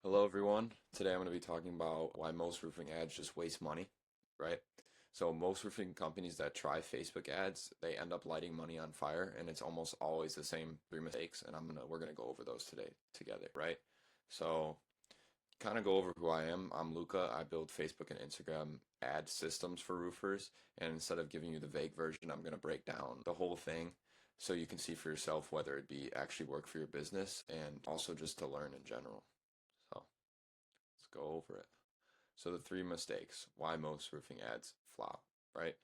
Hello everyone. Today I'm going to be talking about why most roofing ads just waste money, right? So most roofing companies that try Facebook ads, they end up lighting money on fire and it's almost always the same three mistakes and we're going to go over those today together, right? So kind of go over who I am. I'm Luca. I build Facebook and Instagram ad systems for roofers, and instead of giving you the vague version, I'm going to break down the whole thing so you can see for yourself whether it be actually work for your business and also just to learn in general. So let's go over it. So the three mistakes, why most roofing ads flop, right?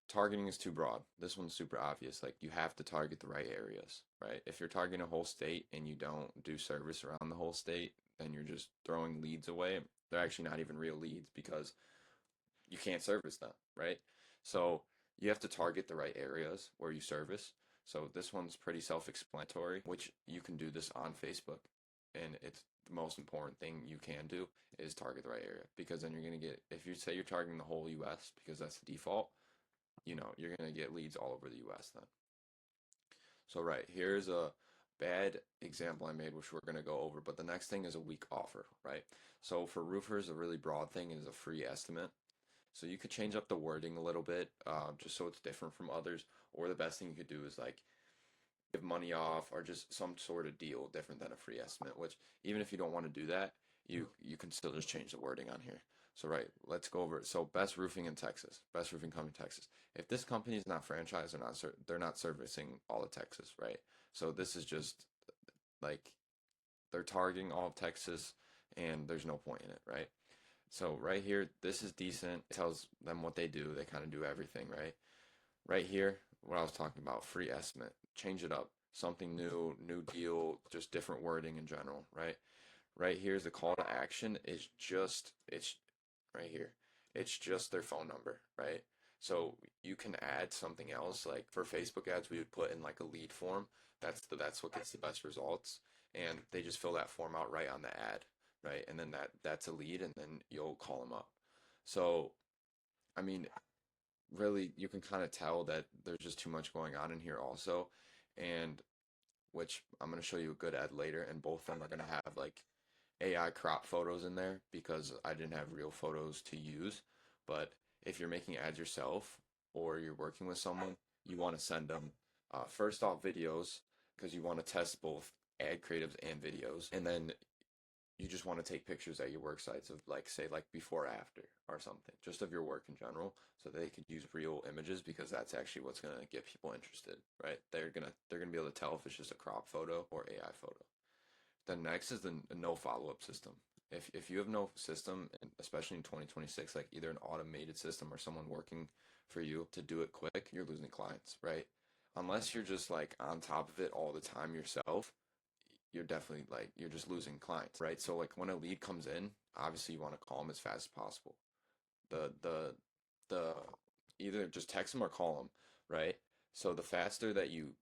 Targeting is too broad. This one's super obvious. Like you have to target the right areas, right? If you're targeting a whole state and you don't do service around the whole state, then you're just throwing leads away. They're actually not even real leads because you can't service them, right? So you have to target the right areas where you service. So this one's pretty self-explanatory, which you can do this on Facebook. And it's the most important thing you can do is target the right area because then you're going to get, if you say you're targeting the whole US because that's the default, you're going to get leads all over the US then. So right, here's a bad example I made, which we're going to go over, but the next thing is a weak offer, right? So for roofers, a really broad thing is a free estimate. So you could change up the wording a little bit, just so it's different from others. Or the best thing you could do is like give money off or just some sort of deal different than a free estimate. Which even if you don't want to do that, you can still just change the wording on here. So right, let's go over it. So best roofing in Texas, best roofing company in Texas. If this company is not franchised, they're not servicing all of Texas, right? So this is just like they're targeting all of Texas, and there's no point in it, right? So right here, this is decent. It tells them what they do. They kind of do everything, right? Right here, what I was talking about, free estimate. Change it up. Something new, new deal, just different wording in general, right? Right here is the call to action is just, it's right here. It's just their phone number, right? So you can add something else. Like for Facebook ads, we would put in like a lead form. That's what gets the best results. And they just fill that form out right on the ad, right? And then that's a lead, and then you'll call them up. So I mean, really, you can kind of tell that there's just too much going on in here also, and which I'm gonna show you a good ad later, and both of them are gonna have like AI crop photos in there because I didn't have real photos to use. But if you're making ads yourself or you're working with someone, you want to send them first off videos because you want to test both ad creatives and videos. And then you just want to take pictures at your work sites of like say like before after or something just of your work in general so they could use real images because that's actually what's going to get people interested, right? They're going to be able to tell if it's just a crop photo or AI photo. Then next is the no follow-up system. If you have no system, and especially in 2026, like either an automated system or someone working for you to do it quick, you're losing clients, right? Unless you're just like on top of it all the time yourself, you're definitely like you're just losing clients, right? So like when a lead comes in, obviously you want to call them as fast as possible. The either just text them or call them, right? So the faster that you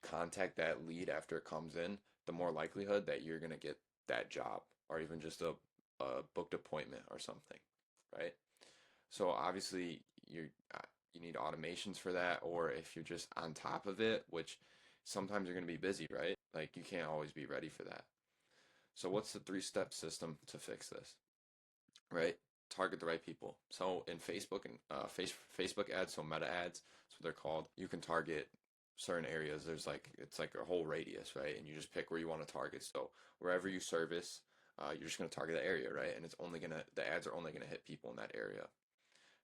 contact that lead after it comes in, the more likelihood that you're gonna get that job or even just a booked appointment or something, right? So obviously you need automations for that, or if you're just on top of it, which sometimes you're gonna be busy, right? Like you can't always be ready for that. So what's the three-step system to fix this? Right? Target the right people. So in Facebook and Facebook ads, so meta ads, that's what they're called. You can target certain areas. There's like it's like a whole radius, right? And you just pick where you want to target. So wherever you service, you're just gonna target that area, right? And the ads are only gonna hit people in that area.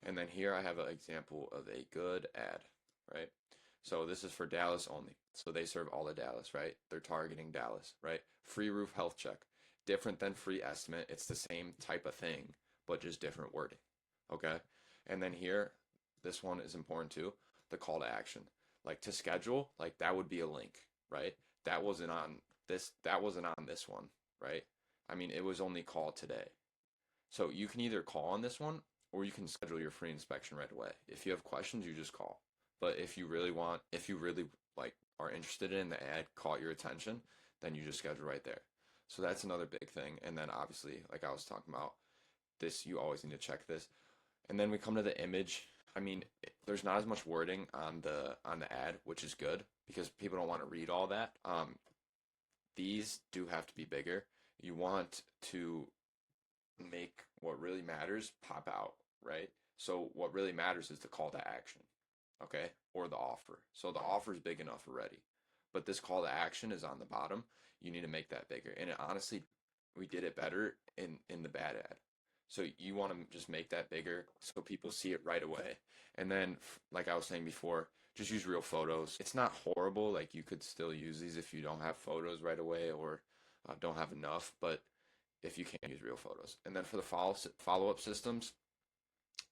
And then here I have an example of a good ad, right? So this is for Dallas only. So they serve all of Dallas, right? They're targeting Dallas, right? Free roof health check. Different than free estimate. It's the same type of thing, but just different wording. Okay? And then here, this one is important too. The call to action. Like to schedule, like that would be a link, right? That wasn't on this one, right? I mean, it was only call today. So you can either call on this one or you can schedule your free inspection right away. If you have questions, you just call. But if you really like are interested in the ad, caught your attention, then you just schedule right there. So that's another big thing. And then obviously, like I was talking about, this you always need to check this. And then we come to the image. I mean, there's not as much wording on the ad, which is good because people don't want to read all that. These do have to be bigger. You want to make what really matters pop out, right? So what really matters is the call to action, okay? Or the offer. So the offer is big enough already, but this call to action is on the bottom. You need to make that bigger. And it, honestly, we did it better in the bad ad. So you want to just make that bigger so people see it right away. And then, like I was saying before, just use real photos. It's not horrible. Like you could still use these if you don't have photos right away or don't have enough. But if you can't use real photos. And then for the follow-up systems,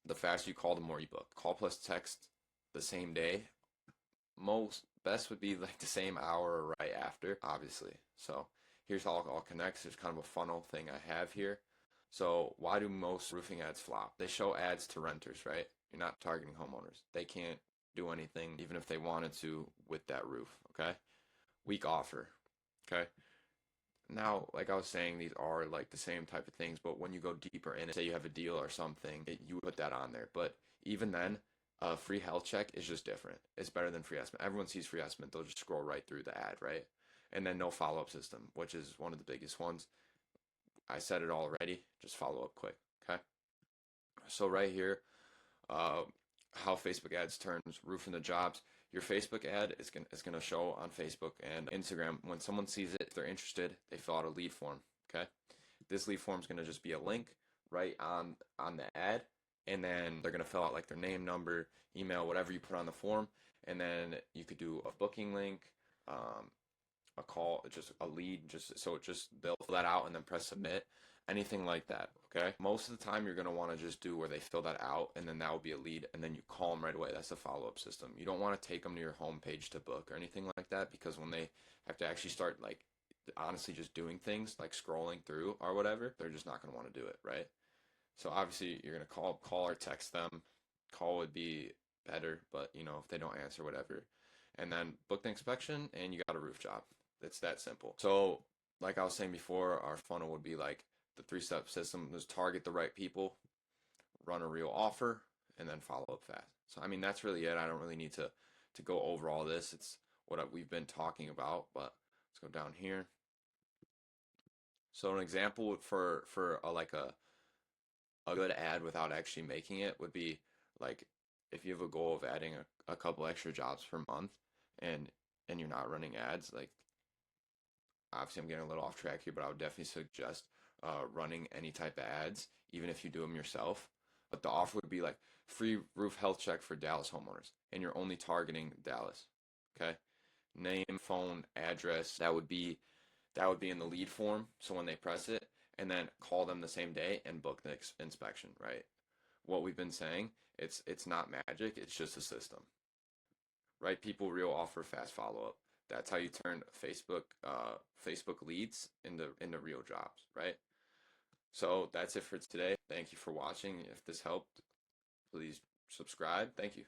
the faster you call, the more you book. Call plus text the same day. Most best would be like the same hour right after, obviously. So here's how it all connects. There's kind of a funnel thing I have here. So why do most roofing ads flop? They show ads to renters, right? You're not targeting homeowners. They can't do anything, even if they wanted to, with that roof, okay? Weak offer, okay? Now, like I was saying, these are like the same type of things, but when you go deeper in it, say you have a deal or something, you put that on there. But even then, a free health check is just different. It's better than free estimate. Everyone sees free estimate, they'll just scroll right through the ad, right? And then no follow-up system, which is one of the biggest ones. I said it already, just follow up quick, okay? So right here, uh, how Facebook ads turns roof into jobs. Your Facebook ad is gonna show on Facebook and Instagram. When someone sees it, if they're interested, they fill out a lead form. Okay, this lead form is gonna just be a link right on the ad, and then they're gonna fill out like their name, number, email, whatever you put on the form, and then you could do a booking link, a call, just a lead, just so it just they'll fill that out and then press submit, anything like that. Okay, most of the time you're going to want to just do where they fill that out and then that will be a lead and then you call them right away. That's a follow-up system. You don't want to take them to your home page to book or anything like that, because when they have to actually start like honestly just doing things like scrolling through or whatever, they're just not going to want to do it, right? So obviously you're going to call or text them. Call would be better, but you know, if they don't answer, whatever, and then book the inspection and you got a roof job. It's that simple. So like I was saying before, our funnel would be like the three-step system is target the right people, run a real offer, and then follow up fast. So I mean that's really it. I don't really need to go over all this. It's what we've been talking about, but let's go down here. So an example for like a good ad without actually making it would be like if you have a goal of adding a couple extra jobs per month and you're not running ads, like obviously I'm getting a little off track here, but I would definitely suggest running any type of ads, even if you do them yourself. But the offer would be like free roof health check for Dallas homeowners, and you're only targeting Dallas. Okay, name, phone, address. That would be in the lead form. So when they press it, and then call them the same day and book the inspection. Right. What we've been saying, it's not magic. It's just a system. Right people, real offer, fast follow up. That's how you turn Facebook leads into real jobs, right? So that's it for today. Thank you for watching. If this helped, please subscribe. Thank you.